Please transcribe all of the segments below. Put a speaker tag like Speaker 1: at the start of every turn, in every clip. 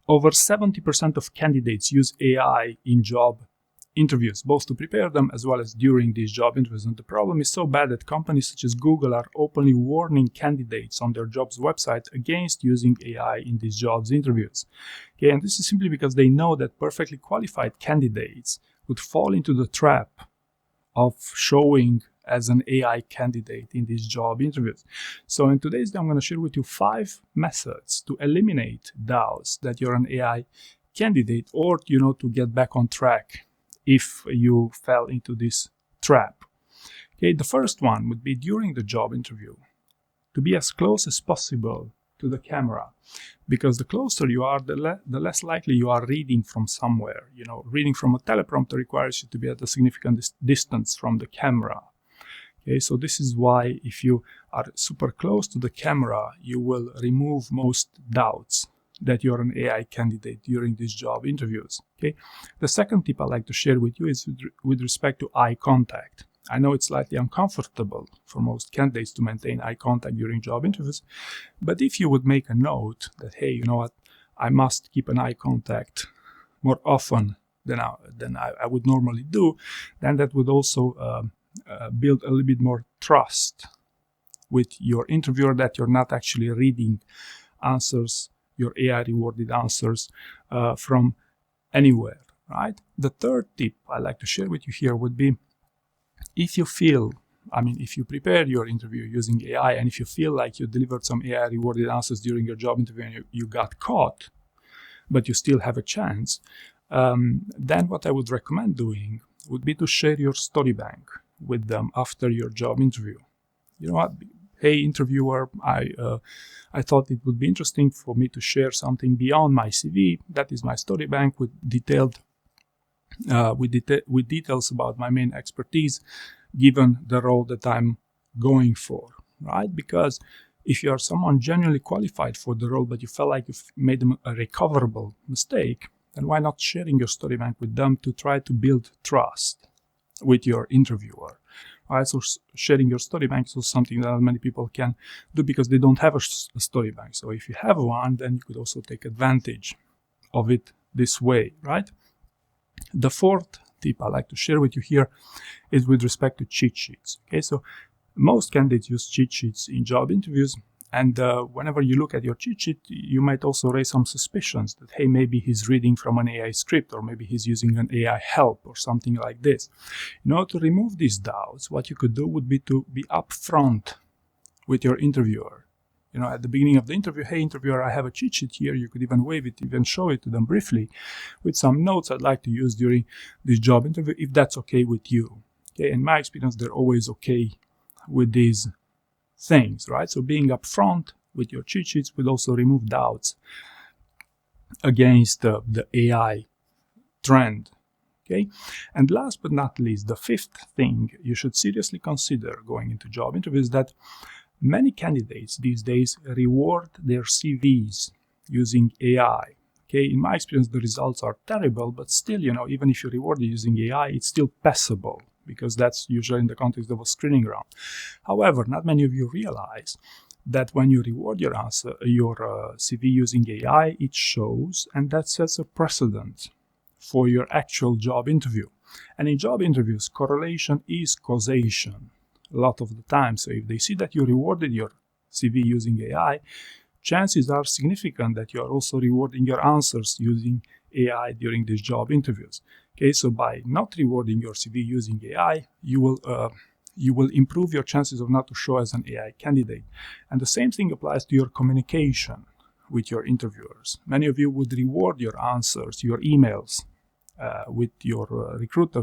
Speaker 1: Over 70% of candidates use AI in job interviews, both to prepare them as well as during these job interviews. And the problem is so bad that companies such as Google are openly warning candidates on their jobs website against using AI in these jobs interviews. Okay, and this is simply because they know that perfectly qualified candidates would fall into the trap of showing as an AI candidate in these job interviews. So in today's video, I'm going to share with you 5 methods to eliminate doubts that you're an AI candidate, or to get back on track if you fell into this trap. Okay, the first one would be during the job interview to be as close as possible to the camera, because the closer you are, the less likely you are reading from somewhere. Reading from a teleprompter requires you to be at a significant distance from the camera. Okay, so this is why if you are super close to the camera, you will remove most doubts that you're an AI candidate during these job interviews. Okay, the second tip I'd like to share with you is with respect to eye contact. I know it's slightly uncomfortable for most candidates to maintain eye contact during job interviews, but if you would make a note that, hey, you know what, I must keep an eye contact more often than I would normally do, then that would also build a little bit more trust with your interviewer that you're not actually reading answers, your AI rewarded answers from anywhere, right? The third tip I'd like to share with you here would be, if you prepare your interview using AI and if you feel like you delivered some AI rewarded answers during your job interview and you got caught, but you still have a chance, then what I would recommend doing would be to share your story bank with them after your job interview. You know what? Hey, interviewer, I thought it would be interesting for me to share something beyond my CV. That is my story bank with details about my main expertise, given the role that I'm going for, right? Because if you are someone genuinely qualified for the role, but you felt like you've made a recoverable mistake, then why not sharing your story bank with them to try to build trust with your interviewer? Right, so sharing your story bank is something that many people can do because they don't have a story bank. So if you have one, then you could also take advantage of it this way, right? The fourth tip I'd like to share with you here is with respect to cheat sheets. Okay, so most candidates use cheat sheets in job interviews, and whenever you look at your cheat sheet, you might also raise some suspicions that, hey, maybe he's reading from an AI script, or maybe he's using an AI help or something like this. In order to remove these doubts, what you could do would be to be upfront with your interviewer. At the beginning of the interview, hey, interviewer, I have a cheat sheet here. You could even wave it, even show it to them briefly with some notes I'd like to use during this job interview, if that's okay with you. Okay, in my experience, they're always okay with these things, right? So being upfront with your cheat sheets would also remove doubts against the AI trend. Okay, and last but not least, the fifth thing you should seriously consider going into job interviews is that many candidates these days reward their CVs using AI. Okay, in my experience, the results are terrible, but still, even if you reward it using AI, it's still passable, because that's usually in the context of a screening round. However, not many of you realize that when you reward your CV using AI, it shows, and that sets a precedent for your actual job interview. And in job interviews, correlation is causation a lot of the time. So if they see that you rewarded your CV using AI, chances are significant that you are also rewarding your answers using AI during these job interviews. Okay, so by not rewarding your CV using AI, you will improve your chances of not to show as an AI candidate. And the same thing applies to your communication with your interviewers. Many of you would reward your answers, your emails with your recruiter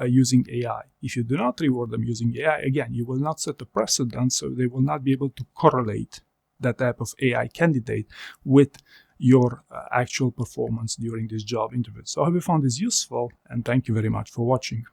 Speaker 1: using AI. If you do not reward them using AI, again, you will not set a precedent, so they will not be able to correlate that type of AI candidate with your actual performance during this job interview. So I hope you found this useful, and thank you very much for watching.